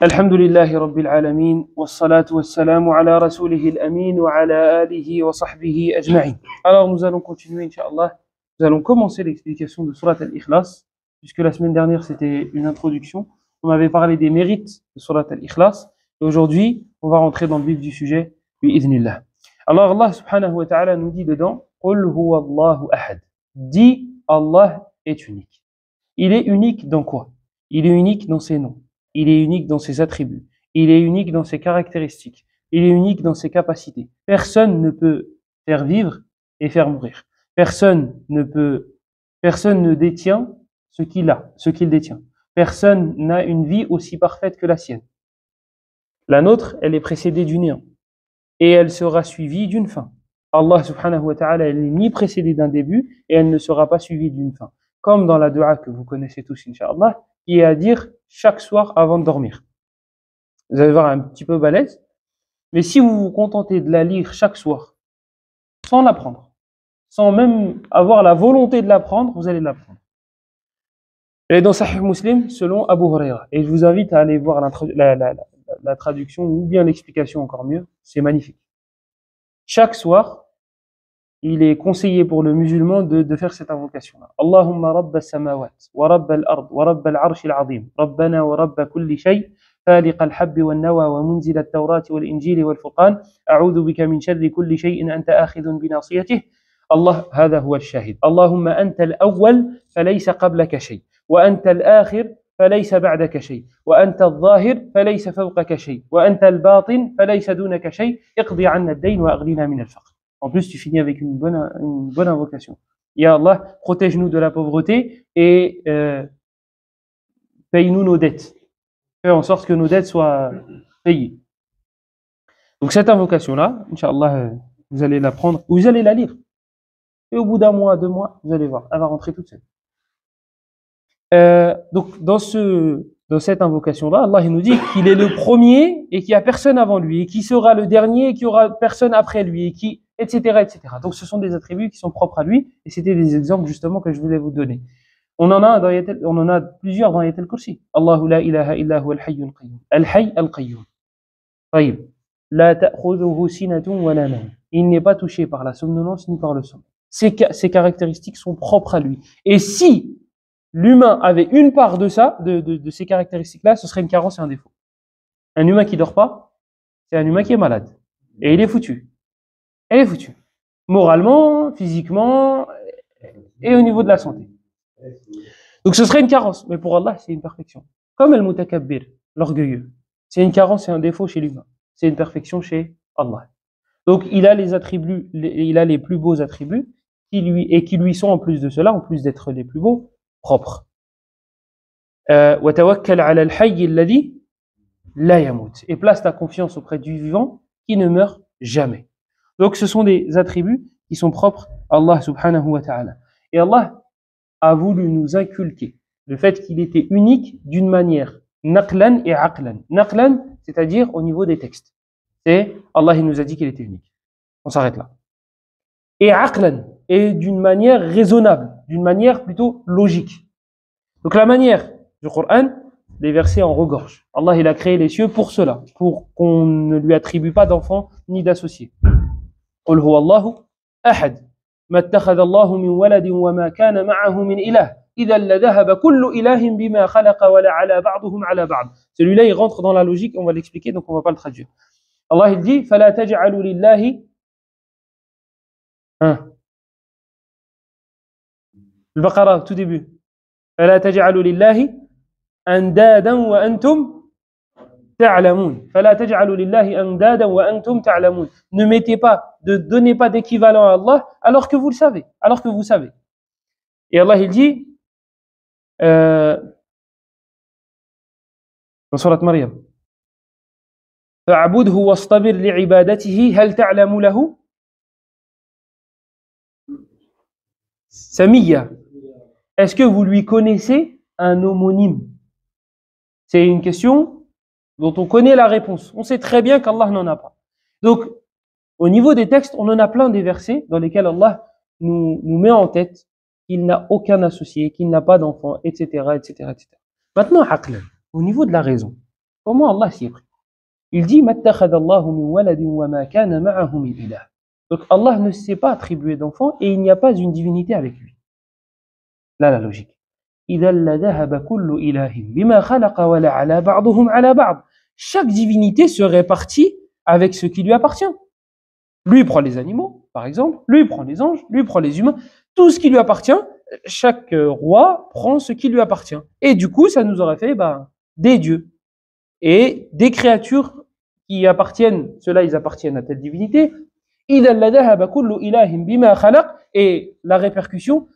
الحمد لله رب العالمين والصلاة والسلام على رسوله الأمين وعلى آله وصحبه أجمعين. Alors nous allons continuer, Inch'Allah. Nous allons commencer l'explication de Surat al-Ikhlas, puisque la semaine dernière c'était une introduction. On avait parlé des mérites de Surat al-Ikhlas. Et aujourd'hui, on va rentrer dans le vif du sujet, bi'idhnillah. Alors Allah subhanahu wa ta'ala nous dit dedans, Qul huwa Allahu ahad. Dis, Allah est unique. Il est unique dans quoi? Il est unique dans ses noms. Il est unique dans ses attributs. Il est unique dans ses caractéristiques. Il est unique dans ses capacités. Personne ne peut faire vivre et faire mourir. Personne ne détient ce qu'il détient. Personne n'a une vie aussi parfaite que la sienne. La nôtre, elle est précédée du néant. Et elle sera suivie d'une fin. Allah subhanahu wa ta'ala, elle n'est ni précédée d'un début et elle ne sera pas suivie d'une fin. Comme dans la dua que vous connaissez tous, Inch'Allah, qui est à dire chaque soir avant de dormir. Vous allez voir un petit peu balèze, mais si vous vous contentez de la lire chaque soir, sans l'apprendre, sans même avoir la volonté de l'apprendre, vous allez l'apprendre. Elle est dans Sahih Muslim selon Abu Huraira. Et je vous invite à aller voir la traduction ou bien l'explication encore mieux. C'est magnifique. Chaque soir, il est conseillé pour le musulman de faire cette invocation-là. Allahumma rabba samawat, wa rabba al-ard, wa rabba al-arsh al-azim, rabbana wa rabba kulli shay, فالق الحب والنوى ومنزل التوراة والإنجيل والفرقان أعوذ بك من شر كل شيء أنت آخذ بناصيته الله هذا هو الشاهد اللهم أنت الأول فليس قبلك شيء وأنت الآخر فليس بعدك شيء وأنت الظاهر فليس فوقك شيء وأنت الباطن فليس دونك شيء اقضي عنا الدين وأغننا من الفقر. En plus, tu finis avec une bonne invocation. Ya Allah, protège-nous de la pauvreté et paye-nous nos dettes. Fais en sorte que nos dettes soient payées. Donc cette invocation-là, Inch'Allah, vous allez la prendre, vous allez la lire. Et au bout d'un mois, 2 mois, vous allez voir, elle va rentrer toute seule. Donc dans cette invocation-là, Allah il nous dit qu'il est le premier et qu'il n'y a personne avant lui, et qu'il sera le dernier et qu'il n'y aura personne après lui, et qui, etc., etc. Donc ce sont des attributs qui sont propres à lui, et c'était des exemples justement que je voulais vous donner. On en a plusieurs dans Ayatul Kursi. Allahu la ilaha illa huwa al-hayyul qayyum. Al-hayy al-qayyum. Tayyib. La ta'khudhuhu sinatun wa la nawm. Il n'est pas touché par la somnolence ni par le sommeil. Ces caractéristiques sont propres à lui. Et si l'humain avait une part de ça, de ces caractéristiques-là, ce serait une carence et un défaut. Un humain qui dort pas, c'est un humain qui est malade. Et il est foutu. Elle est foutue. Moralement, physiquement, et au niveau de la santé. Donc ce serait une carence, mais pour Allah, c'est une perfection. Comme al-mutakabbir, l'orgueilleux. C'est une carence et un défaut chez l'humain. C'est une perfection chez Allah. Donc il a les attributs, il a les plus beaux attributs, qui lui sont en plus de cela, en plus d'être les plus beaux, propres. Wa tawakkal ala al-hayy alladhi la yamut. Et place ta confiance auprès du vivant qui ne meurt jamais. Donc ce sont des attributs qui sont propres à Allah subhanahu wa ta'ala. Et Allah a voulu nous inculquer le fait qu'il était unique d'une manière naqlan et aqlan. Naqlan, c'est-à-dire au niveau des textes. C'est Allah il nous a dit qu'il était unique. On s'arrête là. Et aqlan, et d'une manière raisonnable, d'une manière plutôt logique. Donc la manière du Coran, les versets en regorge. Allah il a créé les cieux pour cela, pour qu'on ne lui attribue pas d'enfants ni d'associés. قل هو الله أحد ما اتخذ الله من ولد وما كان معه من إله إذا لذهب كل إله بما خلق ولا على بعضهم على بعض. Celui-là il rentre dans la logique, on va l'expliquer donc on va pas le traduire. Allah il dit فلا تجعلوا لله البقرة tout début فلا تجعلوا لله أندادا وأنتم تعلمون فلا تجعلوا لله أندادا وأنتم تعلمون. Ne donnez pas d'équivalent à Allah alors que vous le savez, alors que vous savez. Et Allah il dit dans sourate Maryam فاعبده واصطبر لعبادته هل تعلم له سميا. Est-ce que vous lui connaissez un homonyme? C'est une question dont on connaît la réponse. On sait très bien qu'Allah n'en a pas. Donc, au niveau des textes, on en a plein des versets dans lesquels Allah nous met en tête qu'il n'a aucun associé, qu'il n'a pas d'enfant, etc., etc., etc. Maintenant, aqlan, au niveau de la raison, comment Allah s'y est pris? Il dit donc Allah ne s'est pas attribué d'enfant et il n'y a pas une divinité avec lui. Là, la logique. Chaque divinité se répartit avec ce qui lui appartient. Lui prend les animaux, par exemple, lui prend les anges, lui prend les humains, tout ce qui lui appartient, chaque roi prend ce qui lui appartient. Et du coup, ça nous aurait fait des dieux et des créatures qui appartiennent, ceux-là ils appartiennent à telle divinité. Et la répercussion,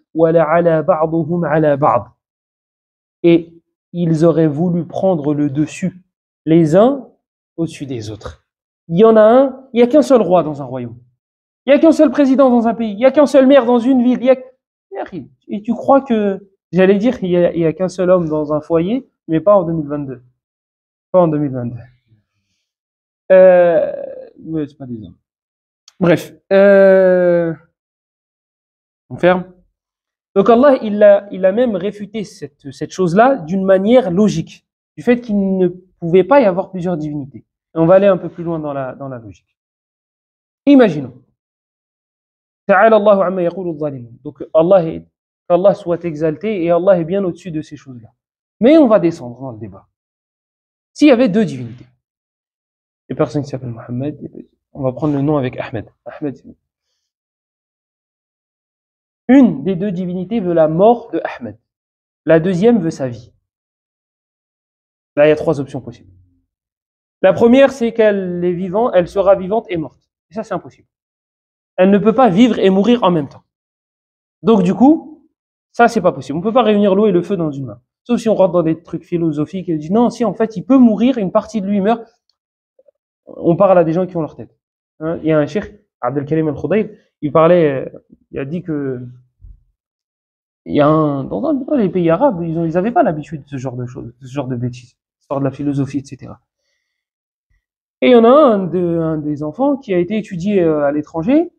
et ils auraient voulu prendre le dessus, les uns au-dessus des autres. Il y en a un, il n'y a qu'un seul roi dans un royaume. Il n'y a qu'un seul président dans un pays. Il n'y a qu'un seul maire dans une ville. Et tu crois que, j'allais dire, il y a qu'un seul homme dans un foyer, mais pas en 2022. Pas en 2022. Ouais, c'est pas des hommes. Bref. On ferme. Donc Allah, il a même réfuté cette chose-là d'une manière logique, du fait qu'il ne pouvait pas y avoir plusieurs divinités. Et on va aller un peu plus loin dans la logique. Imaginons. Ta'ala Allahu amma yaqulu adh-dhalimun. Donc Allah soit exalté et Allah est bien au-dessus de ces choses-là. Mais on va descendre dans le débat. S'il y avait deux divinités, les personnes qui s'appellent Mohammed, on va prendre le nom avec Ahmed. Une des deux divinités veut la mort de Ahmed. La deuxième veut sa vie. Là, il y a trois options possibles. La première, c'est qu'elle est vivante, elle sera vivante et morte. Et ça, c'est impossible. Elle ne peut pas vivre et mourir en même temps. Donc, du coup, ça, c'est pas possible. On ne peut pas réunir l'eau et le feu dans une main. Sauf si on rentre dans des trucs philosophiques et on dit non, si, en fait, il peut mourir, une partie de lui meurt. On parle à des gens qui ont leur tête. Hein, il y a un cheikh, Abdelkarim al-Khudayr, il a dit que dans les pays arabes, ils n'avaient pas l'habitude de ce genre de choses, de ce genre de bêtises, l'histoire de la philosophie, etc. Et il y en a un des enfants qui a été étudié à l'étranger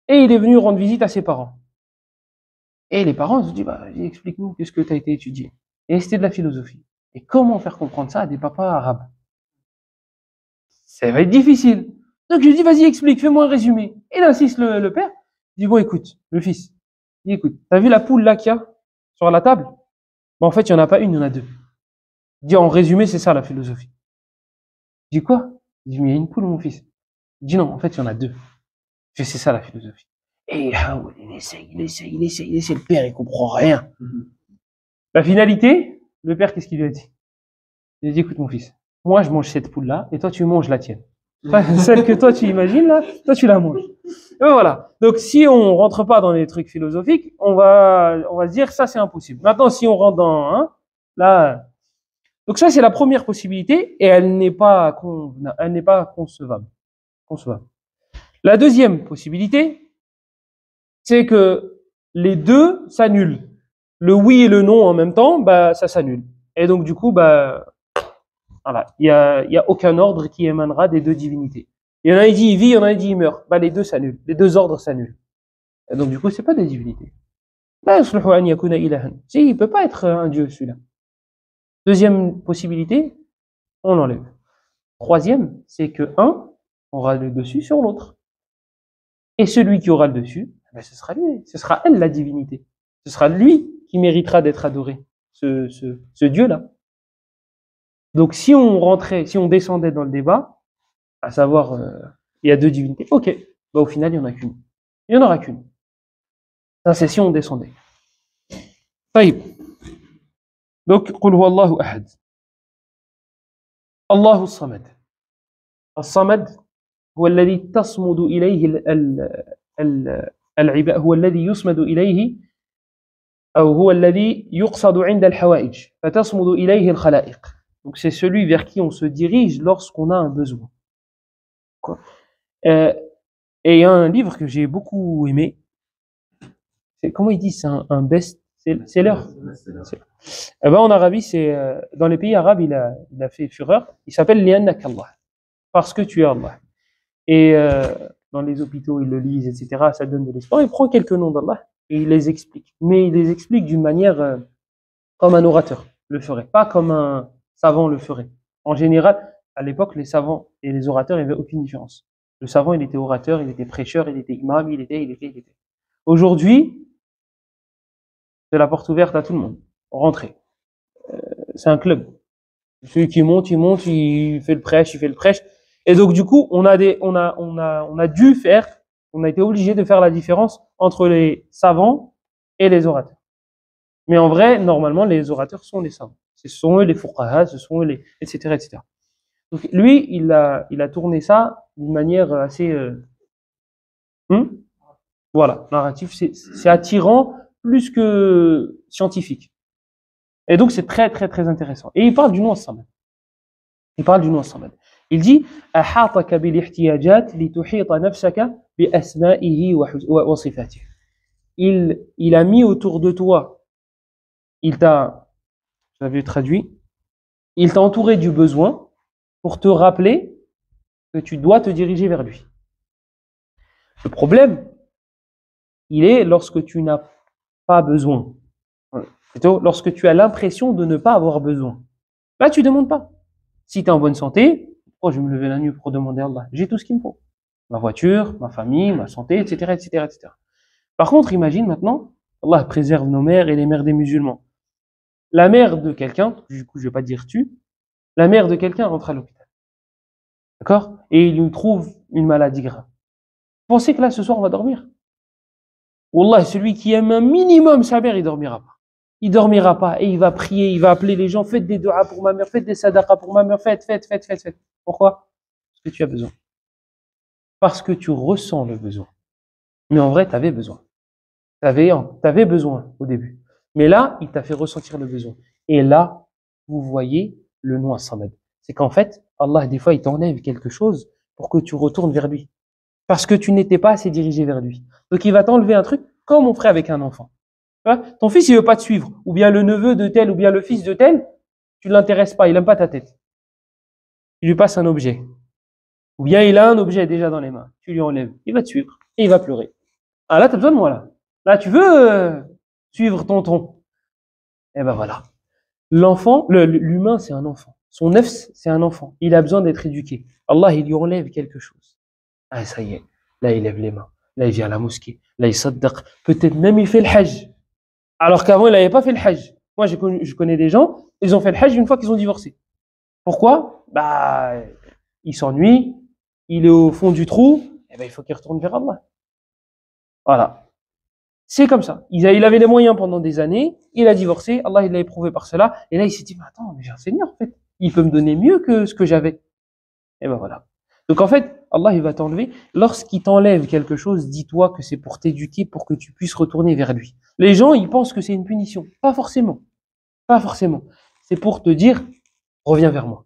et il est venu rendre visite à ses parents. Et les parents se sont dit, explique-nous, qu'est-ce que tu as été étudié? Et c'était de la philosophie. Et comment faire comprendre ça à des papas arabes? Ça va être difficile. Donc je lui dis, vas-y, explique, fais-moi un résumé. Il insiste le père. Il dit, bon, écoute, le fils. Il dit, écoute, t'as vu la poule là qu'il y a sur la table? En fait, il n'y en a pas une, il y en a deux. Il dit, en résumé, c'est ça la philosophie. Je dis, quoi? Il dit, mais il y a une poule, mon fils. Il dit, non, en fait, il y en a deux. Je dis, c'est ça la philosophie. Et il essaye. Le père, il comprend rien. La finalité, le père, qu'est-ce qu'il lui a dit? Il a dit, écoute, mon fils, moi, je mange cette poule-là, et toi, tu manges la tienne. Celle que toi, tu imagines, là, toi, tu la manges. Et voilà. Donc, si on rentre pas dans les trucs philosophiques, on va se dire, ça, c'est impossible. Maintenant, si on rentre dans, là, donc ça, c'est la première possibilité, et elle n'est pas concevable. La deuxième possibilité, c'est que les deux s'annulent. Le oui et le non en même temps, ça s'annule. Et donc, du coup, voilà, il y a aucun ordre qui émanera des deux divinités. Il y en a, il dit il vit, il y en a, il dit il meurt. Les deux s'annulent. Les deux ordres s'annulent. Et donc, du coup, c'est pas des divinités. Si, il peut pas être un dieu, celui-là. Deuxième possibilité, on l'enlève. Troisième, c'est que un aura le dessus sur l'autre. Et celui qui aura le dessus, ce sera lui, ce sera elle la divinité. Ce sera lui qui méritera d'être adoré, ce Dieu-là. Donc si on descendait dans le débat, à savoir, il y a deux divinités, ok, au final il n'y en a qu'une. Il n'y en aura qu'une. Ça c'est si on descendait. طيب. Donc, قل هو الله أحد. الله الصمد. الصمد هو الذي تصمد إليه العباد، هو الذي يصمد إليه أو هو الذي يقصد عند الحوائج فتصمد إليه الخلائق. Donc c'est celui vers qui on se dirige lorsqu'on a un besoin. Et il y a un livre que j'ai beaucoup aimé. Comment il dit? C'est un best-seller. En Arabie, c'est dans les pays arabes, il a fait fureur. Il s'appelle Li'annak Allah, parce que tu es Allah. Et dans les hôpitaux, ils le lisent, etc. Ça donne de l'espoir. Il prend quelques noms d'Allah et il les explique. Mais il les explique d'une manière comme un orateur. le ferait, pas comme un savant le ferait. En général, à l'époque, les savants et les orateurs, il n'y avait aucune différence. Le savant, il était orateur, il était prêcheur, il était imam, il était. Aujourd'hui, c'est la porte ouverte à tout le monde. Rentrez. C'est un club. Celui qui monte, il fait le prêche, il fait le prêche. Et donc, du coup, on a été obligé de faire la différence entre les savants et les orateurs. Mais en vrai, normalement, les orateurs sont les savants. Ce sont eux les fuqaha, ce sont eux les, etc., etc. Donc, lui, il a tourné ça d'une manière assez, voilà, narratif. C'est attirant plus que scientifique. Et donc, c'est très, très, très intéressant. Et il parle du noir samad. Il dit أحاطك بالاحتياجات لتحيط نفسك بأسمائه وصفاته. Il a mis autour de toi, j'avais traduit, il t'a entouré du besoin pour te rappeler que tu dois te diriger vers lui. Le problème, il est lorsque tu n'as pas besoin. Plutôt, lorsque tu as l'impression de ne pas avoir besoin. Là, tu ne demandes pas. Si tu es en bonne santé, pourquoi je vais me lever la nuit pour demander à Allah? J'ai tout ce qu'il me faut. Ma voiture, ma famille, ma santé, etc., etc., etc. Par contre, imagine maintenant, Allah préserve nos mères et les mères des musulmans. La mère de quelqu'un, du coup, je vais pas dire tu, la mère de quelqu'un rentre à l'hôpital. D'accord? Et il nous trouve une maladie grave. Vous pensez que là, ce soir, on va dormir? Wallah, celui qui aime un minimum sa mère, il dormira pas. Il dormira pas et il va prier, il va appeler les gens, faites des du'as pour ma mère, faites des sadaqas pour ma mère, faites. Pourquoi? Parce que tu as besoin. Parce que tu ressens le besoin. Mais en vrai, tu avais besoin. Tu avais besoin au début. Mais là, il t'a fait ressentir le besoin. Et là, vous voyez le noir samad. C'est qu'en fait, Allah, des fois, il t'enlève quelque chose pour que tu retournes vers lui. Parce que tu n'étais pas assez dirigé vers lui. Donc, il va t'enlever un truc comme on ferait avec un enfant. Tu vois, ton fils, il veut pas te suivre. Ou bien le neveu de tel, ou bien le fils de tel, tu ne l'intéresses pas, il aime pas ta tête. Tu lui passes un objet. Ou bien il a un objet déjà dans les mains. Tu lui enlèves. Il va te suivre. Et il va pleurer. Ah là, tu as besoin de moi, là. Là, tu veux suivre tonton. Et ben voilà. L'enfant, l'humain, c'est un enfant. Son nefs, c'est un enfant. Il a besoin d'être éduqué. Allah, il lui enlève quelque chose. Ah, ça y est. Là, il lève les mains. Là, il vient à la mosquée. Là, il saddaq. Peut-être même il fait le hajj. Alors qu'avant, il n'avait pas fait le hajj. Moi, je connais des gens, ils ont fait le hajj une fois qu'ils ont divorcé. Pourquoi? Bah, il s'ennuie, il est au fond du trou, et ben, il faut qu'il retourne vers Allah. Voilà. C'est comme ça. Il avait les moyens pendant des années, il a divorcé, Allah il l'a éprouvé par cela, et là il s'est dit, mais attends, mais j'ai un Seigneur en fait, il peut me donner mieux que ce que j'avais. Et ben voilà. Donc en fait, Allah il va t'enlever. Lorsqu'il t'enlève quelque chose, dis-toi que c'est pour t'éduquer, pour que tu puisses retourner vers lui. Les gens, ils pensent que c'est une punition. Pas forcément. Pas forcément. C'est pour te dire, reviens vers moi.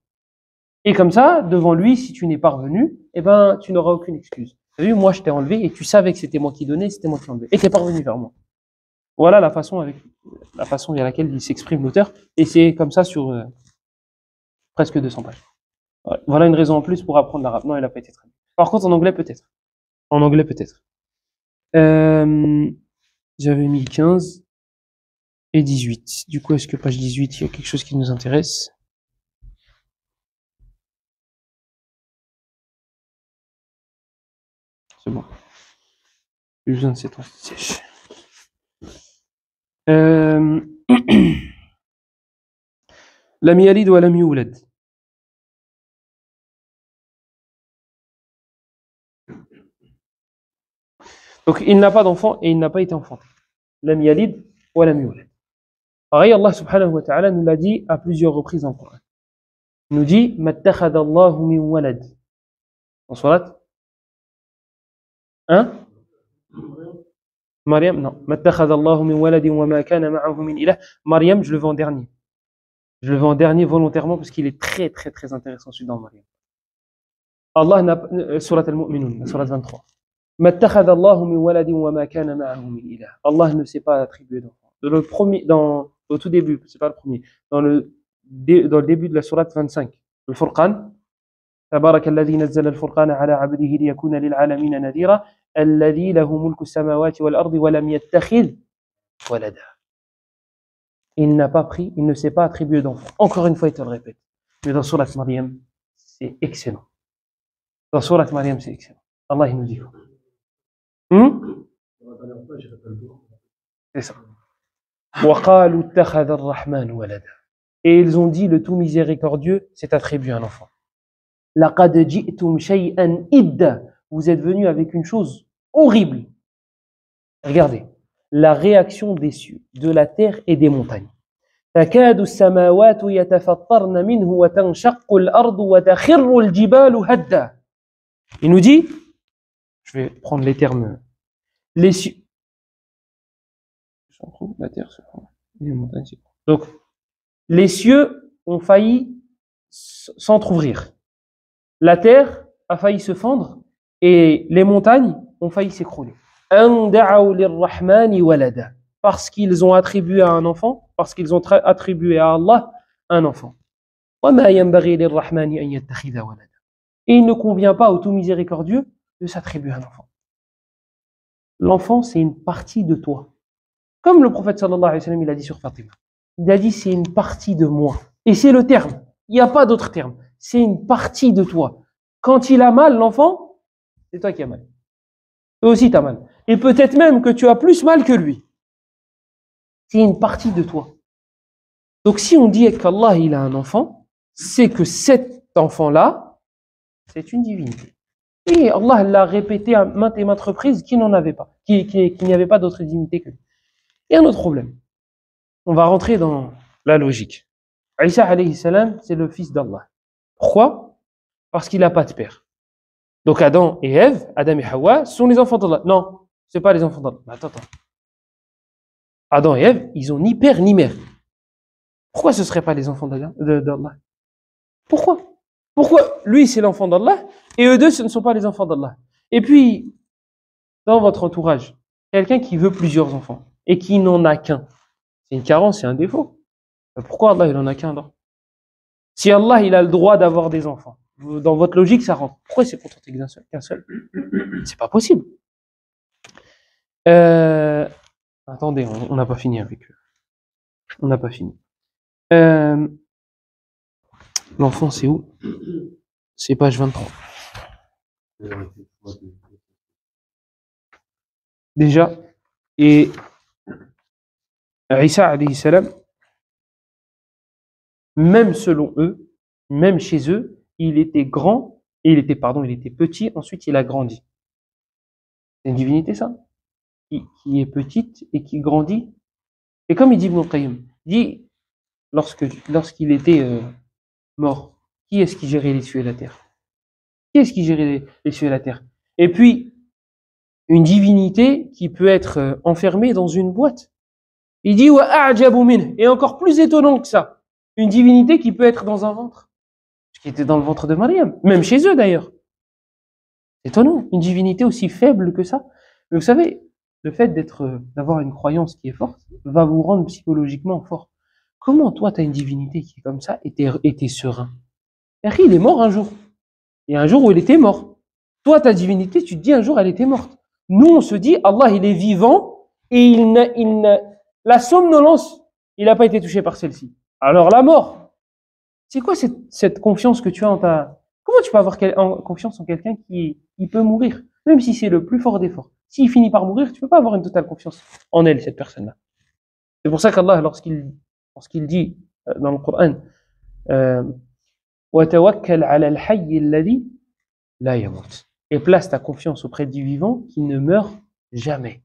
Et comme ça, devant lui, si tu n'es pas revenu, eh ben, tu n'auras aucune excuse. Tu as vu, moi je t'ai enlevé et tu savais que c'était moi qui donnais, c'était moi qui enlevais. Et tu n'es pas revenu vers moi. Voilà la façon via laquelle il s'exprime l'auteur. Et c'est comme ça sur presque 200 pages. Voilà une raison en plus pour apprendre l'arabe. Non, il n'a pas été traduit. Par contre, en anglais, peut-être. En anglais, peut-être. J'avais mis 15 et 18. Du coup, est-ce que page 18, il y a quelque chose qui nous intéresse? C'est bon. Plus besoin de cette sèche. لم يلد ولم يولد. Donc il n'a pas d'enfant et il n'a pas été enfanté. لم يلد ولم يولد. Pareil, Allah subhanahu wa ta'ala nous l'a dit à plusieurs reprises dans le Coran. Il nous dit ما اتخذ الله من ولد. En surat hein? Maryam, non. ما اتخذ الله من ولد وما كان معه من إله. Maryam, je le veux en dernier. Je le veux en dernier volontairement parce qu'il est très très très intéressant celui dans Maryam. Allah n'a surat al-Mu'minun, surat 23. ما اتخذ الله من ولد وما كان معه من إله. Allah ne s'est pas attribué d'enfant. Au tout début, c'est pas le premier. Dans le début de la sourate 25, le Furqan, تبارك الذي نزل الفرقان على عبده ليكون للعالمين نذيرا الذي له ملك السماوات والأرض ولم يتخذ ولدا. il n'a pas pris, il ne s'est pas attribué d'enfant. Encore une fois, il te le répète. Mais dans Surat Maryam, c'est excellent. Dans Surat Maryam, c'est excellent. Allah, il nous dit quoi? C'est ça. وَقَالُوا اتَّخَذَ الرَّحْمَنُ وَلَدًا. Et ils ont dit, le tout miséricordieux s'est attribué un enfant. لَقَدْ جِئْتُمْ شَيْئًا إِدًّا. Vous êtes venus avec une chose horrible. Regardez, la réaction des cieux, de la terre et des montagnes. تكاد السماوات يتفطرن منه وتنشق الأرض وتخر الجبال هدا. Il nous dit, je vais prendre les termes, les cieux, la terre, les montagnes, donc les cieux ont failli s'entrouvrir, la terre a failli se fendre et les montagnes ont failli s'écrouler. أن دعوا للرحمن ولدا. Parce qu'ils ont attribué à un enfant, parce qu'ils ont attribué à Allah un enfant. وما ينبغي للرحمن أن يتخذ ولدا. Et il ne convient pas au tout miséricordieux de s'attribuer un enfant. L'enfant, c'est une partie de toi. Comme le prophète sallallahu alayhi wa sallam, il a dit sur Fatima. Il a dit, c'est une partie de moi. Et c'est le terme. Il n'y a pas d'autre terme. C'est une partie de toi. Quand il a mal, l'enfant, c'est toi qui as mal. Toi aussi, tu as mal. Et peut-être même que tu as plus mal que lui. C'est une partie de toi. Donc si on dit qu'Allah, il a un enfant, c'est que cet enfant-là, c'est une divinité. Et Allah l'a répété à maintes et maintes reprises qu'il n'en avait pas, qu'il n'y avait pas d'autre divinité que lui. Et un autre problème. On va rentrer dans la logique. Isa alayhi salam, c'est le fils d'Allah. Pourquoi? Parce qu'il n'a pas de père. Donc Adam et Ève, Adam et Hawa, sont les enfants d'Allah. Non, c'est pas les enfants d'Allah. Attends. Adam et Ève, ils ont ni père ni mère. Pourquoi ce ne seraient pas les enfants d'Allah? Pourquoi lui, c'est l'enfant d'Allah, et eux deux, ce ne sont pas les enfants d'Allah? Et puis, dans votre entourage, quelqu'un qui veut plusieurs enfants, et qui n'en a qu'un, c'est une carence, c'est un défaut. Pourquoi Allah, il en a qu'un, donc? Si Allah, il a le droit d'avoir des enfants, dans votre logique, ça rentre. Pourquoi c'est contenté qu'un seul? C'est pas possible. Attendez, on n'a pas fini avec eux. On n'a pas fini. L'enfant, c'est où? C'est page 23. Déjà, et Isa alayhi salam, même selon eux, même chez eux, il était grand, il était petit, ensuite il a grandi. C'est une divinité, ça? Qui est petite et qui grandit. Et comme il dit Ibn Qayyim, il dit, lorsqu'il était mort, qui est-ce qui gérait les cieux et la terre? Qui est-ce qui gérait les cieux et la terre? Et puis, une divinité qui peut être enfermée dans une boîte. Il dit, et encore plus étonnant que ça, une divinité qui peut être dans un ventre. Ce qui était dans le ventre de Mariam, même chez eux d'ailleurs. C'est étonnant, une divinité aussi faible que ça. Mais vous savez, le fait d'avoir une croyance qui est forte va vous rendre psychologiquement fort. Comment toi, tu as une divinité qui est comme ça et t'es serein? Il est mort un jour. Il y a un jour où il était mort. Toi, ta divinité, tu te dis un jour, elle était morte. Nous, on se dit, Allah, il est vivant et la somnolence, il n'a pas été touché par celle-ci. Alors la mort, c'est quoi cette confiance que tu as en ta... Comment tu peux avoir confiance en quelqu'un qui peut mourir, même si c'est le plus fort d'efforts? S'il finit par mourir, tu peux pas avoir une totale confiance en elle, cette personne-là. C'est pour ça qu'Allah, lorsqu'il dit dans le Coran, وَتَوَكَّلْ عَلَى الْحَيِّ الَّذِي لَا يَمُوتُ, et place ta confiance auprès du vivant qui ne meurt jamais.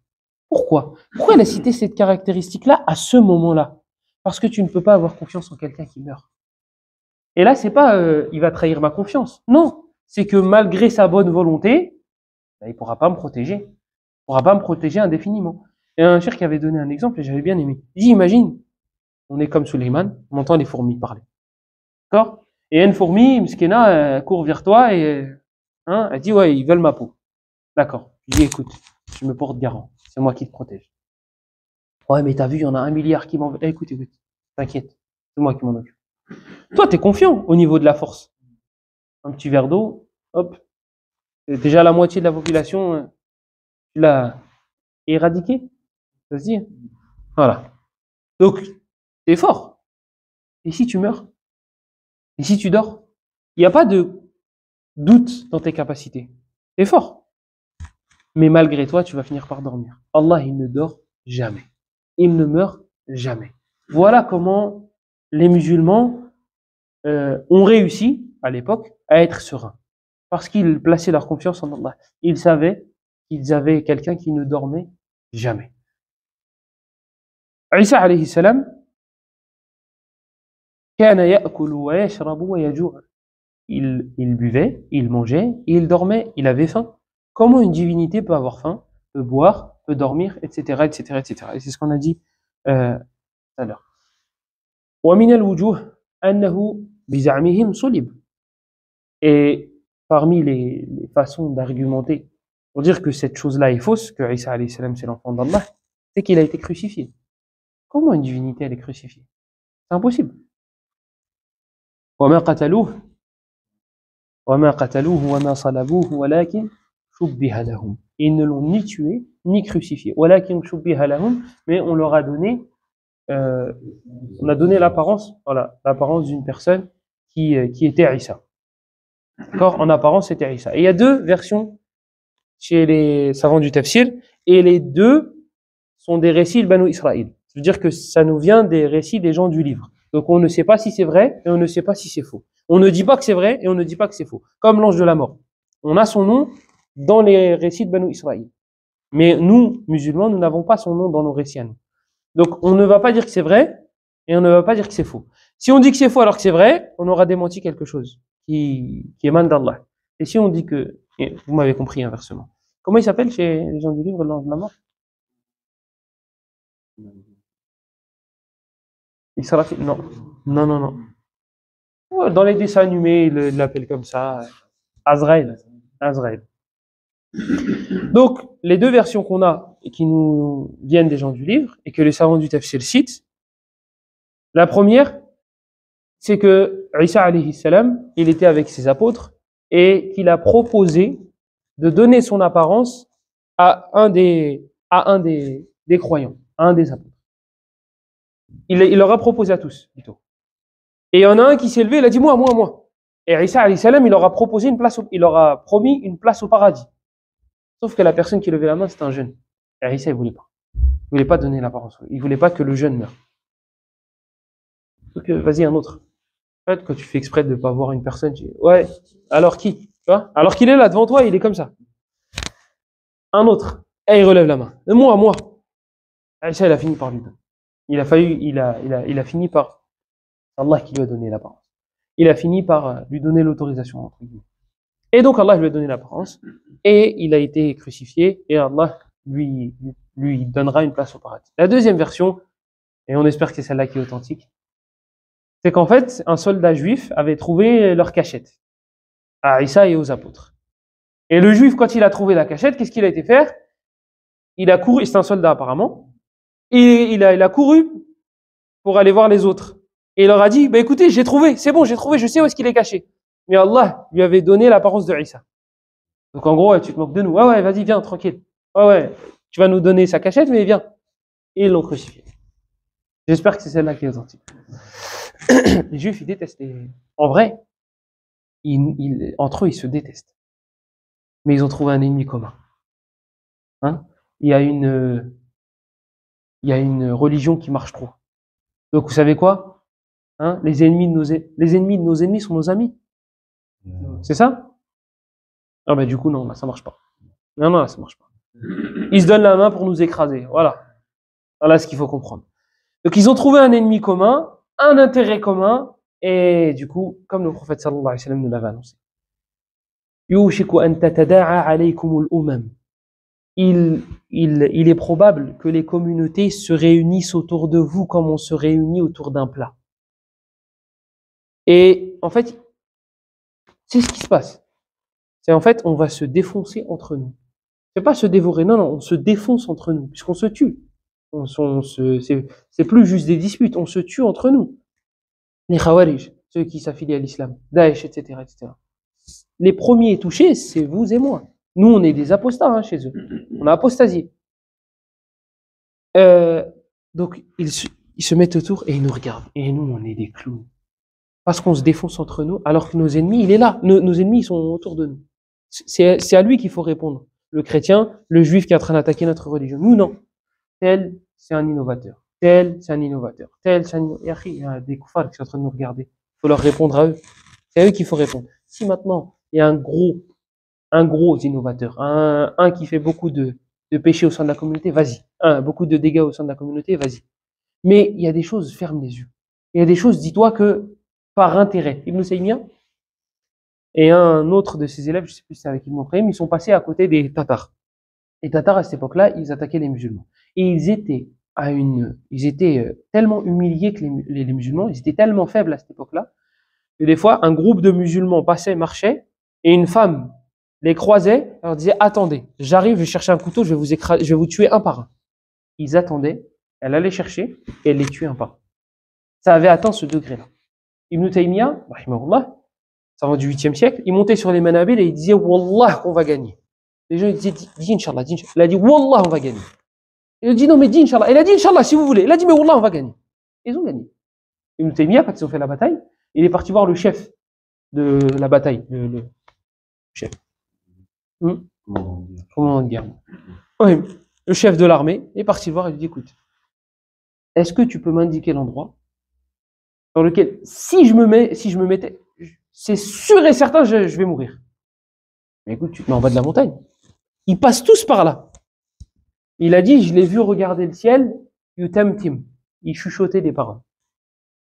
Pourquoi il a cité cette caractéristique-là à ce moment-là? Parce que tu ne peux pas avoir confiance en quelqu'un qui meurt. Et là, c'est pas il va trahir ma confiance. Non, c'est que malgré sa bonne volonté, il pourra pas me protéger. Il pourra pas me protéger indéfiniment. Et un cheikh qui avait donné un exemple et j'avais bien aimé. Il dit, imagine, on est comme Suleiman, on entend les fourmis parler. D'accord? Et une fourmi, Mskina, court vers toi et elle dit, ouais, ils veulent ma peau. D'accord. Je dis, écoute, je me porte garant. C'est moi qui te protège. Ouais, mais t'as vu, il y en a 1 milliard qui m'en veut. Écoute, t'inquiète. C'est moi qui m'en occupe. Toi, t'es confiant au niveau de la force. Un petit verre d'eau, hop. Déjà la moitié de la population, tu l'as éradiquée. Ça se dit? Voilà. Donc, t'es fort. Et si tu meurs? Et si tu dors? Il n'y a pas de doute dans tes capacités. T'es fort. Mais malgré toi, tu vas finir par dormir. Allah, il ne dort jamais. Il ne meurt jamais. Voilà comment les musulmans ont réussi, à l'époque, à être sereins. Parce qu'ils plaçaient leur confiance en Allah. Ils savaient qu'ils avaient quelqu'un qui ne dormait jamais. Isa alayhi salam, kana ya'kulu wa yashrabu wa yajuu'. Il buvait, il mangeait, et il dormait, il avait faim. Comment une divinité peut avoir faim, peut boire, peut dormir, etc., etc., etc. Et c'est ce qu'on a dit tout à l'heure. وَمِنَ الْوُجُوهِ أَنَّهُ بِزَعْمِهِمْ صُلِبَ. Et parmi les façons d'argumenter pour dire que cette chose-là est fausse, que Isa alayhi salam c'est l'enfant d'Allah, c'est qu'il a été crucifié. Comment une divinité elle est crucifiée? C'est impossible. وَمَا قَتَلُوهُ وَمَا قَتَلُوهُ وَمَا صَلَبُوهُ وَلَكِنْ شُبِّهَ لَهُمْ. Ils ne l'ont ni tué, ni crucifié. وَلَكِنْ شُبِّهَ لَهُمْ. Mais on leur a donné, on a donné l'apparence, voilà, l'apparence d'une personne qui était Isa. D'accord? En apparence, c'était Isa. Et il y a deux versions chez les savants du tafsir, et les deux sont des récits de Banu Israël. C'est-à-dire que ça nous vient des récits des gens du livre. Donc on ne sait pas si c'est vrai et on ne sait pas si c'est faux. On ne dit pas que c'est vrai et on ne dit pas que c'est faux. Comme l'ange de la mort. On a son nom dans les récits de Banu Israël. Mais nous, musulmans, nous n'avons pas son nom dans nos récits à nous. Donc on ne va pas dire que c'est vrai et on ne va pas dire que c'est faux. Si on dit que c'est faux alors que c'est vrai, on aura démenti quelque chose qui émane d'Allah. Et si on dit que, et vous m'avez compris inversement. Comment il s'appelle chez les gens du livre, l'ange de la mort? Israfil? Non. Non, non, non. Ouais, dans les dessins animés, ils l'appellent comme ça. Azraël. Azraël. Donc, les deux versions qu'on a et qui nous viennent des gens du livre et que les savants du tafsir citent, la première, c'est que Isa alayhi salam, il était avec ses apôtres et qu'il a proposé de donner son apparence à un des croyants, à un des apôtres. Il leur a proposé à tous, plutôt. Et il y en a un qui s'est levé, il a dit moi. Et Isa alayhi salam, il leur a proposé il leur a promis une place au paradis. Sauf que la personne qui levait la main, c'était un jeune. Et Isa, il voulait pas. Il voulait pas donner l'apparence. Il voulait pas que le jeune meure. Donc, vas-y, un autre. En fait, quand tu fais exprès de ne pas voir une personne, tu dis, ouais, alors qui? Tu vois? Alors qu'il est là devant toi, il est comme ça. Un autre. Et il relève la main. Moi. Et ça, il a fini par lui donner. Il a fini par, Allah qui lui a donné l'apparence. Il a fini par lui donner l'autorisation, entre guillemets. Et donc, Allah lui a donné l'apparence. Et il a été crucifié. Et Allah lui donnera une place au paradis. La deuxième version, et on espère que c'est celle-là qui est authentique, c'est qu'en fait, un soldat juif avait trouvé leur cachette à Isa et aux apôtres. Et le juif, quand il a trouvé la cachette, qu'est-ce qu'il a été faire? Il a couru, c'est un soldat apparemment, et il a couru pour aller voir les autres. Et il leur a dit, bah écoutez, j'ai trouvé, c'est bon, j'ai trouvé, je sais où est-ce qu'il est caché. Mais Allah lui avait donné l'apparence de Isa. Donc en gros, tu te moques de nous. Ouais, vas-y, viens, tranquille. Ouais, tu vas nous donner sa cachette, mais viens. Et ils l'ont crucifié. J'espère que c'est celle-là qui est authentique. Les juifs, ils détestent. En vrai, entre eux, ils se détestent. Mais ils ont trouvé un ennemi commun. Hein? Il y a une religion qui marche trop. Donc, vous savez quoi? Hein? Les ennemis de nos ennemis sont nos amis. C'est ça? Ah ben du coup, non, là, ça marche pas. Non, là, ça marche pas. Ils se donnent la main pour nous écraser. Voilà. Voilà ce qu'il faut comprendre. Donc, ils ont trouvé un ennemi commun, un intérêt commun, et du coup, comme le prophète sallallahu alayhi wa sallam nous l'avait annoncé. Yushiku an tatada'a alaykumul umam. Il est probable que les communautés se réunissent autour de vous comme on se réunit autour d'un plat. Et en fait, c'est ce qui se passe. C'est en fait, on va se défoncer entre nous. C'est pas se dévorer, non, on se défonce entre nous, puisqu'on se tue. C'est plus juste des disputes, on se tue entre nous. Les Khawarij, ceux qui s'affilient à l'islam, Daesh, etc., etc. Les premiers touchés, c'est vous et moi. Nous, on est des apostats chez eux. On a apostasié. Donc, ils se mettent autour et ils nous regardent. Et nous, on est des clowns. Parce qu'on se défonce entre nous, alors que nos ennemis, il est là. Nos ennemis, ils sont autour de nous. C'est à lui qu'il faut répondre. Le chrétien, le juif qui est en train d'attaquer notre religion. Nous, non. Tel, c'est un innovateur. Tel, c'est un innovateur. Tel, c'est un innovateur. Il y a des koufars qui sont en train de nous regarder. Il faut leur répondre à eux. C'est à eux qu'il faut répondre. Si maintenant, il y a un gros innovateur, un qui fait beaucoup de péchés au sein de la communauté, vas-y. Beaucoup de dégâts au sein de la communauté, vas-y. Mais il y a des choses, ferme les yeux. Il y a des choses, dis-toi que par intérêt. Ibn Taymiyyah et un autre de ses élèves, je sais plus si c'est avec Ibn Qayyim, ils sont passés à côté des Tatars. Les Tatars, à cette époque-là, ils attaquaient les musulmans. Et ils étaient tellement humiliés que les musulmans, ils étaient tellement faibles à cette époque-là, que des fois, un groupe de musulmans passait, marchait, et une femme les croisait, leur disait, attendez, j'arrive, je vais chercher un couteau, je vais vous tuer un par un. Ils attendaient, elle allait chercher, et elle les tuait un par un. Ça avait atteint ce degré-là. Ibn Taymiyyah, rahimahullah, ça va du 8e siècle, il montait sur les manabil et il disait, Wallah, qu'on va gagner. Les gens, ils disaient, dis Inch'Allah, dis Inch'Allah. Il a dit, Wallah, on va gagner. Il a dit, non, mais dis Inch'Allah. Il a dit, Inch'Allah, si vous voulez. Il a dit, mais Wallah, on va gagner. Ils ont gagné. Ibn Taymiyyah, quand ils ont fait la bataille, il est parti voir le chef de la bataille, le chef. Commandant de guerre. Oui, le chef de l'armée est parti le voir et lui dit, écoute, est-ce que tu peux m'indiquer l'endroit dans lequel, si je me mettais, c'est sûr et certain, je vais mourir. Mais écoute, tu te mets en bas de la montagne. Ils passent tous par là. Il a dit, je l'ai vu regarder le ciel, yutamtim. Il chuchotait des paroles.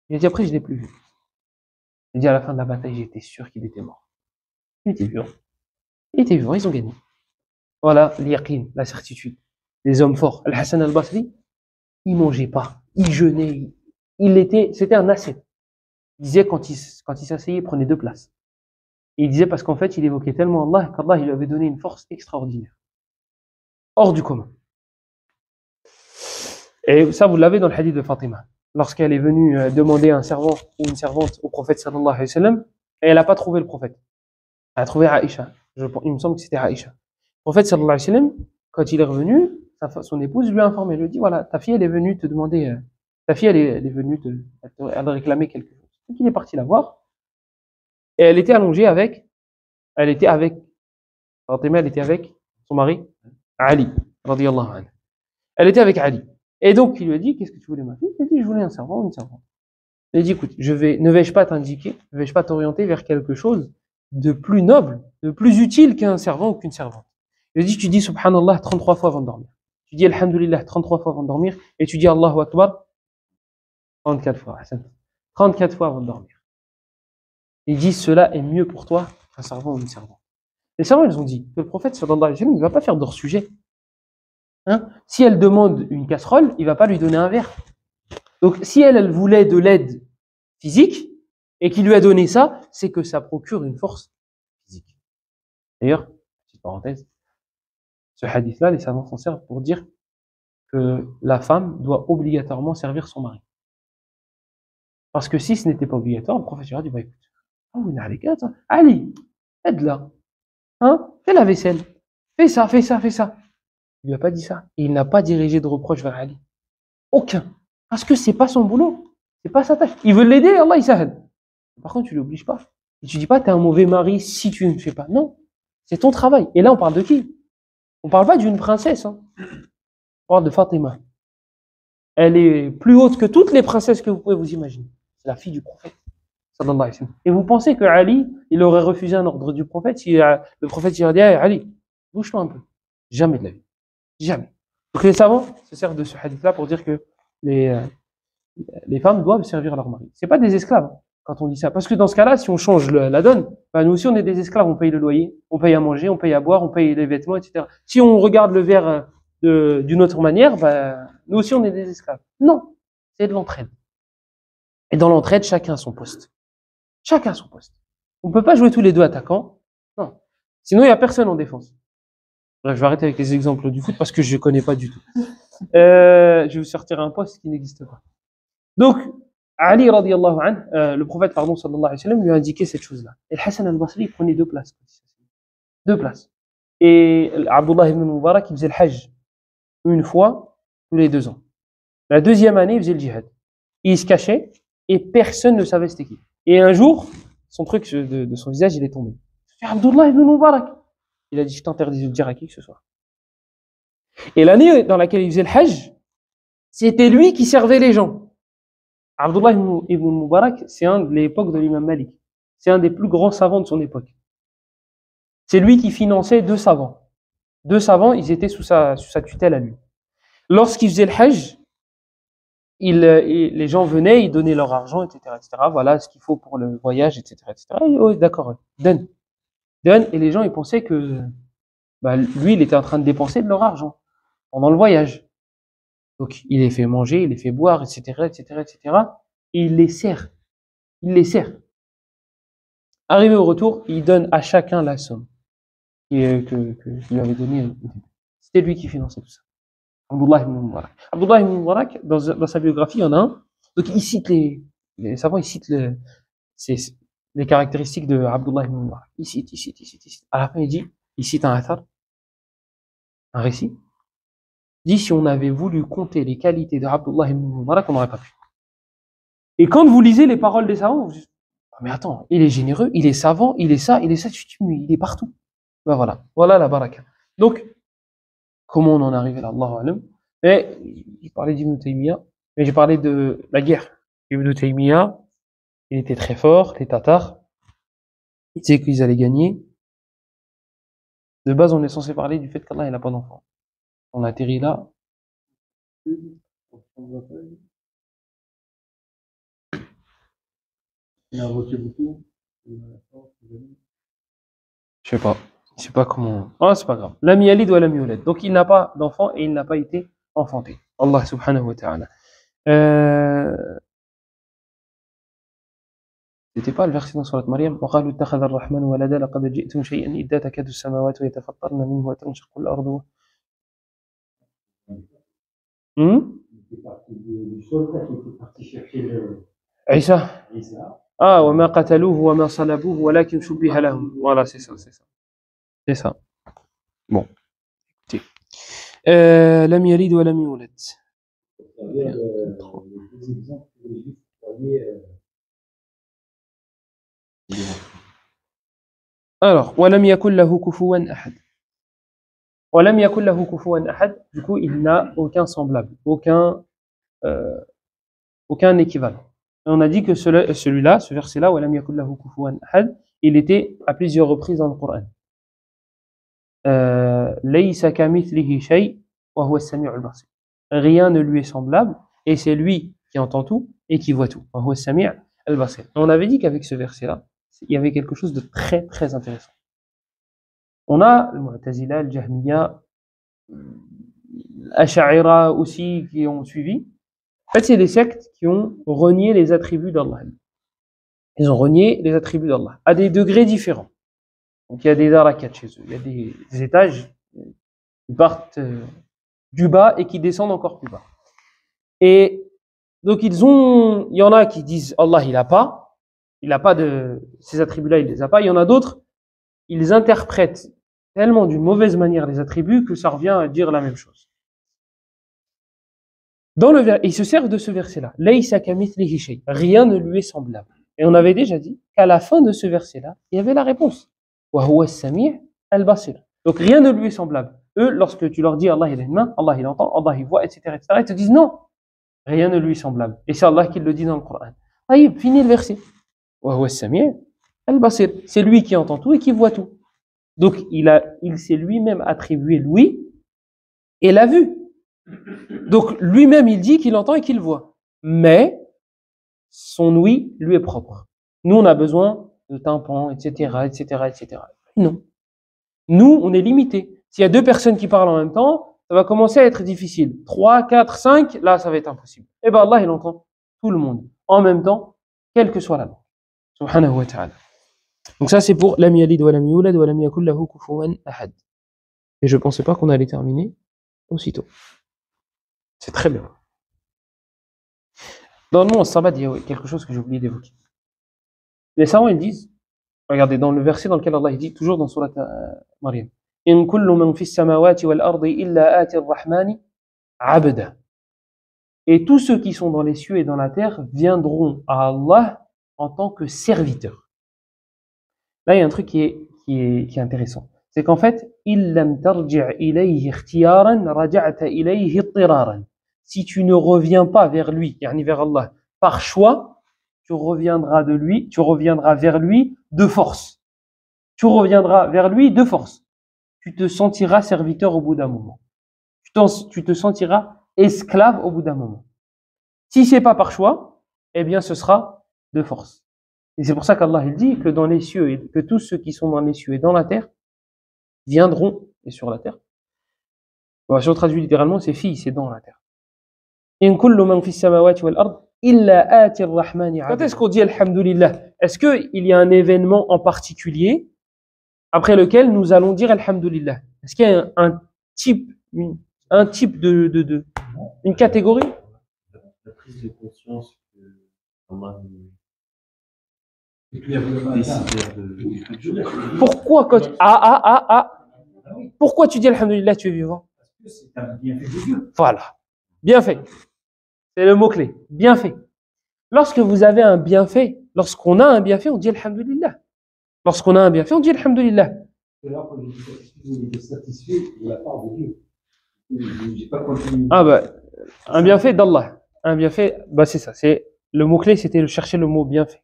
Il a dit, après, je l'ai plus vu. Il a dit, à la fin de la bataille, j'étais sûr qu'il était mort. Il était vivant. Il était vivant, ils ont gagné. Voilà, l'yaqin, la certitude. Les hommes forts. Al-Hassan al-Basri, il mangeait pas. Il jeûnait. C'était un ascète. Il disait, quand il s'asseyait, il prenait 2 places. Et il disait, parce qu'en fait, il évoquait tellement Allah, qu'Allah, il lui avait donné une force extraordinaire. Hors du commun. Et ça, vous l'avez dans le hadith de Fatima. Lorsqu'elle est venue demander un servant ou une servante au prophète sallallahu alayhi wa sallam, et elle n'a pas trouvé le prophète. Elle a trouvé Aïcha. Il me semble que c'était Aïcha. Le prophète sallallahu alayhi wa sallam, quand il est revenu, son épouse lui a informé. Elle lui a dit, voilà, ta fille, elle est venue te demander, ta fille, elle est venue elle réclamait quelque chose. Donc il est parti la voir. Et elle était allongée Fatima, elle était avec son mari, Ali, radiyallahu anhu. Elle était avec Ali. Et donc, il lui a dit, qu'est-ce que tu voulais, ma fille? Il a dit, je voulais un servant ou une servante. Il a dit, écoute, ne vais-je pas t'indiquer, ne vais-je pas t'orienter vers quelque chose de plus noble, de plus utile qu'un servant ou qu'une servante? Il a dit, tu dis subhanallah 33 fois avant de dormir. Tu dis alhamdulillah 33 fois avant de dormir, et tu dis Allahu Akbar 34 fois. 34 fois avant de dormir. Il dit, cela est mieux pour toi qu'un servant ou une servante. Les servants, ils ont dit que le prophète sallallahu alayhi wa sallam ne va pas faire d'hors sujet. Hein? Si elle demande une casserole, il va pas lui donner un verre. Donc, si elle voulait de l'aide physique et qu'il lui a donné ça, c'est que ça procure une force physique. D'ailleurs, petite parenthèse, ce hadith-là, les savants s'en servent pour dire que la femme doit obligatoirement servir son mari. Parce que si ce n'était pas obligatoire, le prophète a dit, bah écoute, Ali, aide-la, hein, fais la vaisselle, fais ça. Il lui a pas dit ça. Et il n'a pas dirigé de reproche vers Ali. Aucun. Parce que c'est pas son boulot. C'est pas sa tâche. Il veut l'aider, Allah, il s'aide. Par contre, tu l'obliges pas. Et tu dis pas, t'es un mauvais mari si tu ne fais pas. Non. C'est ton travail. Et là, on parle de qui? On parle pas d'une princesse, hein. On parle de Fatima. Elle est plus haute que toutes les princesses que vous pouvez vous imaginer. C'est la fille du prophète. Sallallahu alayhi wa sallam. Et vous pensez que Ali, il aurait refusé un ordre du prophète si le prophète il a dit, hey, Ali, bouge-toi un peu. Jamais de la vie. Jamais. Donc les savants se servent de ce hadith-là pour dire que les femmes doivent servir leur mari. C'est pas des esclaves quand on dit ça. Parce que dans ce cas-là, si on change la donne, bah nous aussi on est des esclaves. On paye le loyer, on paye à manger, on paye à boire, on paye les vêtements, etc. Si on regarde le verre d'une autre manière, bah nous aussi on est des esclaves. Non, c'est de l'entraide. Et dans l'entraide, chacun a son poste. Chacun a son poste. On peut pas jouer tous les deux attaquants. Non. Sinon, il y a personne en défense. Bref, je vais arrêter avec les exemples du foot parce que je ne connais pas du tout. Je vais vous sortir un poste qui n'existe pas. Donc, Ali radiallahu anhu, le prophète sallallahu alayhi wa sallam lui a indiqué cette chose-là. Et Hassan al-Basri prenait 2 places. 2 places. Et Abdullah ibn Mubarak, il faisait le hajj une fois tous les 2 ans. La deuxième année, il faisait le djihad. il se cachait et personne ne savait c'était qui. Et un jour, son truc de son visage, il est tombé. C'est Abdullah ibn Mubarak. Il a dit, je t'interdis de le dire à qui que ce soit. Et l'année dans laquelle il faisait le Hajj, c'était lui qui servait les gens. Abdullah ibn Mubarak, c'est un de l'époque de l'imam Malik. C'est un des plus grands savants de son époque. C'est lui qui finançait deux savants. Deux savants, ils étaient sous sa tutelle à lui. Lorsqu'il faisait le Hajj, les gens venaient, ils donnaient leur argent, etc., etc. Voilà ce qu'il faut pour le voyage, etc., etc. Et, oh, d'accord, donne. Et les gens, ils pensaient que lui, il était en train de dépenser de leur argent pendant le voyage. Donc, il les fait manger, il les fait boire, etc., etc., etc. Et il les sert. Il les sert. Arrivé au retour, il donne à chacun la somme qu'il lui avait donnée. C'était lui qui finançait tout ça. Abdullah ibn Mubarak. Abdullah ibn Mubarak, dans sa biographie, il y en a un. Donc, il cite les savants, ils citent les caractéristiques de Abdullah ibn Mubarak. Il cite. À la fin, il cite un athar, un récit. Il dit, si on avait voulu compter les qualités de Abdullah ibn Mubarak, on n'aurait pas pu. Et quand vous lisez les paroles des savants, vous dites, mais attends, il est généreux, il est savant, il est ça, il est partout. Ben voilà la baraka. Donc, comment on en est arrivé là, Allahu alam. Mais, j'ai parlé d'Ibn Taymiyyah, mais j'ai parlé de la guerre. Ibn Taymiyyah, il était très fort, les Tatars, ils disaient qu'ils allaient gagner. De base, on est censé parler du fait qu'Allah, il n'a pas d'enfant. On atterrit là. Il a voté beaucoup. Je sais pas comment. Oh, c'est pas grave. Lam yalid wa lam yulad. Donc il n'a pas d'enfant et il n'a pas été enfanté. Allah subhanahu wa ta'ala. C'était pas le verset dans Surat Maryam. وقالوا اتخذ الرحمن ولدا لقد جئتم شيئا إذا تكاد السماوات يتفطرن منه وتنشق الأرض. عيسى. وما قتلوه وما صلبوه ولكن شبه لهم. Voilà, c'est ça. C'est ça. Bon. لم يلد ولم يولد. Alors, ولم يكن له كفوا أحد. ولم يكن له كفوا أحد. Du coup, il n'a aucun semblable, aucun équivalent. Et on a dit que celui-là, ce verset-là, ولم يكن له كفوا أحد, il était à plusieurs reprises dans le Coran. ليس كمثله شيء وهو السميع البصير. Rien ne lui est semblable et c'est lui qui entend tout et qui voit tout. وهو السميع البصير. On avait dit qu'avec ce verset-là, il y avait quelque chose de très très intéressant. On a le Mu'tazila, le Jahmiya, l'Ash'ira aussi qui ont suivi. En fait, c'est des sectes qui ont renié les attributs d'Allah. Ils ont renié les attributs d'Allah à des degrés différents. Donc il y a des darakats chez eux, il y a des étages qui partent du bas et qui descendent encore plus bas. Et donc il y en a qui disent Allah il a pas de ces attributs-là, il les a pas. Il y en a d'autres, ils interprètent tellement d'une mauvaise manière les attributs que ça revient à dire la même chose. Ils se servent de ce verset-là. Laysa kamithlihi shay. Rien ne lui est semblable. Et on avait déjà dit qu'à la fin de ce verset-là, il y avait la réponse. Wa huwa as-sami' al-basir. Donc rien ne lui est semblable. Eux, lorsque tu leur dis Allah il a une main, Allah il entend, Allah il voit, etc., ils te disent non, rien ne lui est semblable. Et c'est Allah qui le dit dans le Coran. Taïb, fini le verset. Wa huwa as-sami' al-basir. C'est lui qui entend tout et qui voit tout. Donc il s'est lui-même attribué l'ouïe et la vue. Donc lui-même il dit qu'il entend et qu'il voit. Mais son ouïe lui est propre. Nous on a besoin de tympans, etc., etc., etc. Non. Nous, on est limité. S'il y a deux personnes qui parlent en même temps, ça va commencer à être difficile. 3, 4, 5, là, ça va être impossible. Et ben Allah, il entend tout le monde en même temps, quelle que soit la langue. Subhanahu wa ta'ala. Donc ça, c'est pour lam yalid wa lam yulad wa lam yakul lahu kufuwan ahad. Et je pensais pas qu'on allait terminer aussitôt. C'est très bien. Dans le mot sabbat, il y a quelque chose que j'ai oublié d'évoquer. Les savants, ils disent, regardez, dans le verset dans lequel Allah dit, toujours dans Surat Maryam, In kullu man fis samawati wal ardi illa ati ar-rahmani abda. Et tous ceux qui sont dans les cieux et dans la terre viendront à Allah en tant que serviteurs. Là, il y a un truc qui est intéressant. C'est qu'en fait, si tu ne reviens pas vers lui, vers Allah, par choix, tu reviendras vers lui de force. Tu reviendras vers lui de force. Tu te sentiras serviteur au bout d'un moment. Tu te sentiras esclave au bout d'un moment. Si c'est pas par choix, eh bien ce sera de force. Et c'est pour ça qu'Allah il dit que dans les cieux et que tous ceux qui sont dans les cieux et dans la terre viendront et sur la terre. Bon, si on traduit littéralement, c'est filles, c'est dans la terre. In kullu man fis samawati wal ard illa ati ar-rahmani 'abda. Quand est-ce qu'on dit alhamdulillah? Est-ce que il y a un événement en particulier après lequel nous allons dire alhamdulillah? Est-ce qu'il y a un type une catégorie? La prise de conscience que Allah est Pourquoi quand pourquoi tu dis alhamdulillah, tu es vivant? Parce que c'est un bienfait de Dieu. Voilà. Bien fait. C'est le mot-clé. Bien fait. Lorsque vous avez un bienfait, lorsqu'on a un bienfait, on dit alhamdulillah. Lorsqu'on a un bienfait, on dit alhamdulillah. C'est là qu'on est satisfait de la part de Dieu. J'ai pas continué. Ah bah, un bienfait d'Allah. Un bienfait, bah c'est ça. C'est le mot-clé, c'était de chercher le mot bienfait.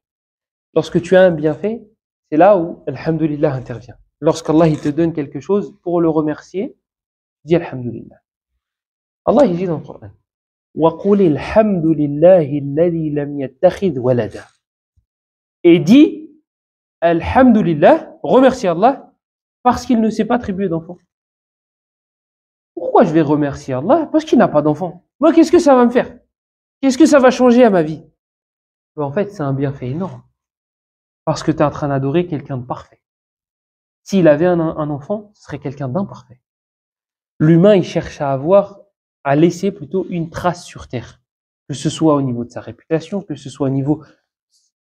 Lorsque tu as un bienfait, c'est là où alhamdulillah intervient. Lorsqu'Allah il te donne quelque chose pour le remercier, dis alhamdulillah. Allah il dit dans le Coran وَقُلِ الْحَمْدُ لِلَّهِ الَّذِي لَمْ يَتَّخِذْ وَلَدًا. Et dis alhamdulillah, remercie Allah parce qu'il ne s'est pas attribué d'enfant. Pourquoi je vais remercier Allah? Parce qu'il n'a pas d'enfant. Moi, qu'est-ce que ça va me faire? Qu'est-ce que ça va changer à ma vie? En fait, c'est un bienfait énorme. Parce que tu es en train d'adorer quelqu'un de parfait. S'il avait un enfant, ce serait quelqu'un d'imparfait. L'humain, il cherche à laisser plutôt une trace sur terre. Que ce soit au niveau de sa réputation, que ce soit au niveau...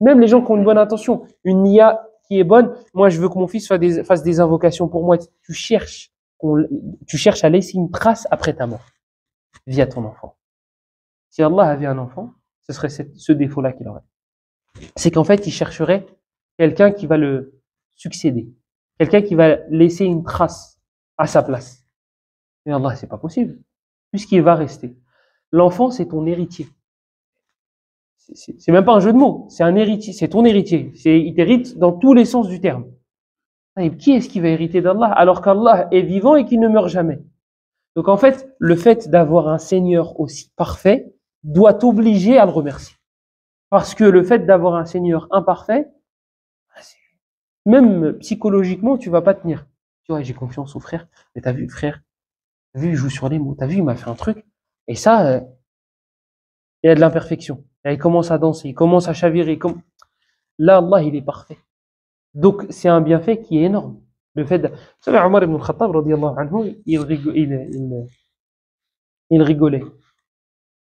Même les gens qui ont une bonne intention. Une IA qui est bonne, moi je veux que mon fils fasse des invocations pour moi. Tu cherches à laisser une trace après ta mort, via ton enfant. Si Allah avait un enfant, ce serait ce défaut-là qu'il aurait. C'est qu'en fait, il chercherait quelqu'un qui va le succéder. Quelqu'un qui va laisser une trace à sa place. Mais Allah, c'est pas possible. Puisqu'il va rester. L'enfant, c'est ton héritier. C'est même pas un jeu de mots. C'est un héritier. C'est ton héritier. Il t'hérite dans tous les sens du terme. Et qui est-ce qui va hériter d'Allah alors qu'Allah est vivant et qu'il ne meurt jamais? Donc en fait, le fait d'avoir un Seigneur aussi parfait doit t'obliger à le remercier. Parce que le fait d'avoir un Seigneur imparfait, même psychologiquement, tu vas pas tenir. Tu vois, j'ai confiance au frère. Mais t'as vu, frère, t'as vu, il joue sur les mots. T'as vu, il m'a fait un truc. Et ça, il y a de l'imperfection. Il commence à danser, il commence à chavirer. Là, Allah, il est parfait. Donc, c'est un bienfait qui est énorme. Le fait de... Vous savez, Omar ibn al-Khattab, radiyallahu anhu, il rigolait.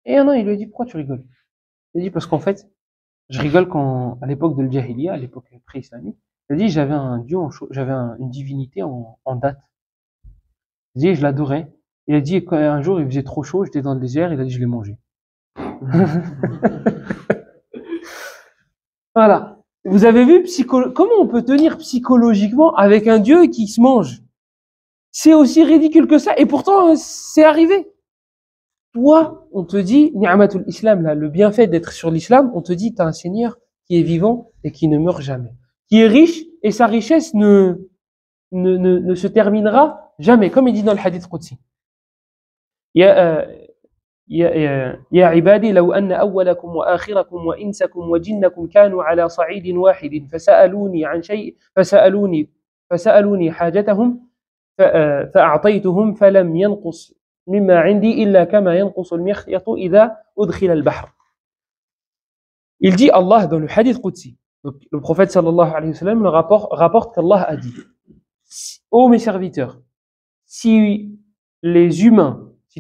Et un an, il lui a dit, pourquoi tu rigoles? Il a dit, parce qu'en fait, je rigole à l'époque de l'Jahiliya, à l'époque pré-islamique, il a dit, j'avais un dieu, j'avais une divinité en date. Il a dit, je l'adorais. Il a dit, un jour, il faisait trop chaud, j'étais dans le désert, il a dit, je l'ai mangé. Voilà. Vous avez vu comment on peut tenir psychologiquement avec un Dieu qui se mange? C'est aussi ridicule que ça, et pourtant, c'est arrivé. Toi, on te dit, ni'matul islam, là, le bienfait d'être sur l'islam, on te dit, t'as un Seigneur qui est vivant et qui ne meurt jamais. Qui est riche, et sa richesse ne se terminera jamais, comme il dit dans le hadith Qudsi. يا عبادي لو أن أولكم وآخركم وإنسكم وجنكم كانوا على صعيد واحد فسألوني حاجتهم فأعطيتهم فلم ينقص مما عندي إلا كما ينقص المخيط إذا أدخل البحر. Il dit Allah dans le hadith Qudsi. Le prophète sallallahu alayhi wa sallam rapporte qu'Allah a dit: ô mes serviteurs, si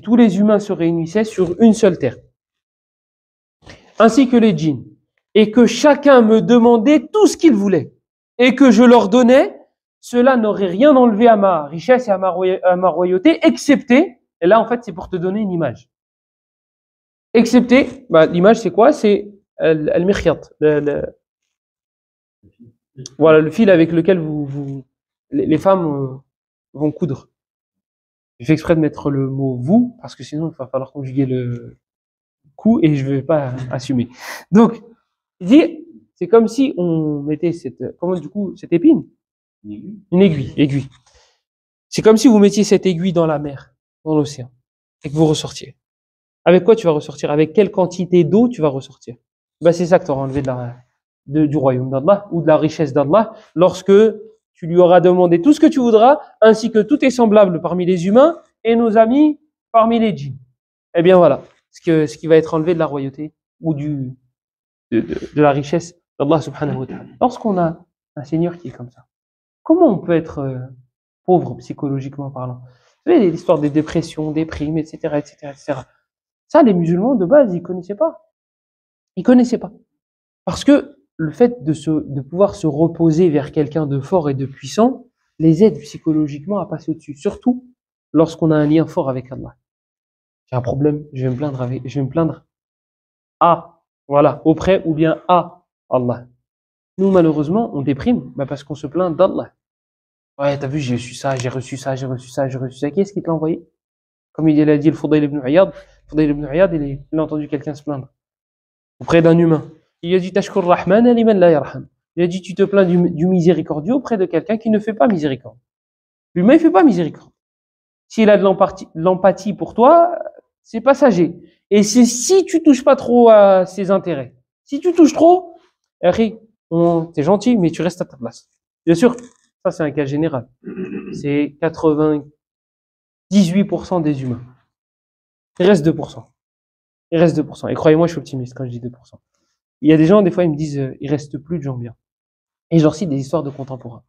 tous les humains se réunissaient sur une seule terre, ainsi que les djinns, et que chacun me demandait tout ce qu'il voulait, et que je leur donnais, cela n'aurait rien enlevé à ma richesse et à ma royauté, excepté, et là en fait c'est pour te donner une image, Excepté, bah, l'image c'est quoi? C'est al-mikhyat, voilà, le fil avec lequel les femmes vont coudre. J'ai fait exprès de mettre le mot vous, parce que sinon il va falloir conjuguer le coup et je vais pas assumer. Donc, il dit, c'est comme si on mettait cette épine? Une aiguille. C'est comme si vous mettiez cette aiguille dans la mer, dans l'océan, et que vous ressortiez. Avec quoi tu vas ressortir? Avec quelle quantité d'eau tu vas ressortir? Ben, c'est ça que tu auras enlevé du royaume d'Allah ou de la richesse d'Allah lorsque tu lui auras demandé tout ce que tu voudras, ainsi que tout est semblable parmi les humains et nos amis parmi les djinns. Eh bien voilà, ce qui va être enlevé de la royauté ou de la richesse d'Allah subhanahu wa ta'ala. Lorsqu'on a un Seigneur qui est comme ça, comment on peut être pauvre psychologiquement parlant? Vous savez, l'histoire des dépressions, des primes, etc., etc., etc. Ça, les musulmans, de base, ils connaissaient pas. Ils connaissaient pas. Parce que le fait de pouvoir se reposer vers quelqu'un de fort et de puissant les aide psychologiquement à passer au-dessus. Surtout lorsqu'on a un lien fort avec Allah. J'ai un problème, je vais me plaindre à, voilà, auprès ou bien à Allah. Nous, malheureusement, on déprime, parce qu'on se plaint d'Allah. Ouais, t'as vu, j'ai reçu ça, j'ai reçu ça, j'ai reçu ça, j'ai reçu ça. Qui est-ce qui te l'a envoyé? Comme il a dit le Fudayl ibn Iyad, il a entendu quelqu'un se plaindre auprès d'un humain. Il a dit Tashkur Rahman liman la yarham. Il a dit tu te plains du miséricordieux auprès de quelqu'un qui ne fait pas miséricorde. L'humain, il fait pas miséricorde. S'il a de l'empathie pour toi, c'est passager. Et c'est si tu touches pas trop à ses intérêts. Si tu touches trop, t'es gentil, mais tu restes à ta place. Bien sûr, ça c'est un cas général. C'est 98% des humains. Il reste 2%. Il reste 2%. Et croyez-moi, je suis optimiste quand je dis 2%. Il y a des gens, des fois, ils me disent, il reste plus de gens bien. Et je leur cite des histoires de contemporains.